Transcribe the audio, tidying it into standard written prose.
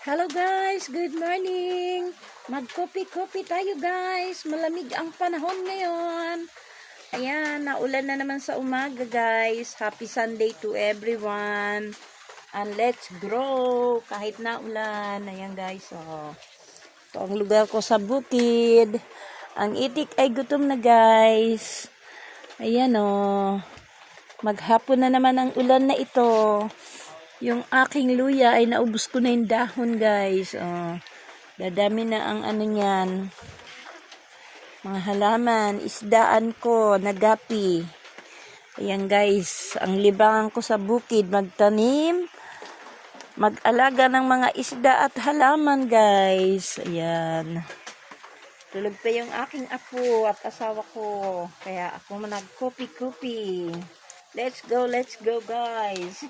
Hello guys, good morning. Mag-coffee tayo guys. Malamig ang panahon ngayon. Ayan, naulan na naman sa umaga guys. Happy Sunday to everyone. And let's grow kahit naulan. Ayan guys, oh. Ito ang lugar ko sa bukid. Ang itik ay gutom na guys. Ayan oh. Maghapon na naman ang ulan na ito. Yung aking luya ay naubos ko na yung dahon guys. Oh, dadami na ang ano niyan. Mga halaman, isdaan ko, nagapi. Ayan guys, ang libangan ko sa bukid, magtanim, mag-alaga ng mga isda at halaman guys. Ayan. Tulog pa yung aking apo at asawa ko. Kaya ako nag-coffee. Let's go guys.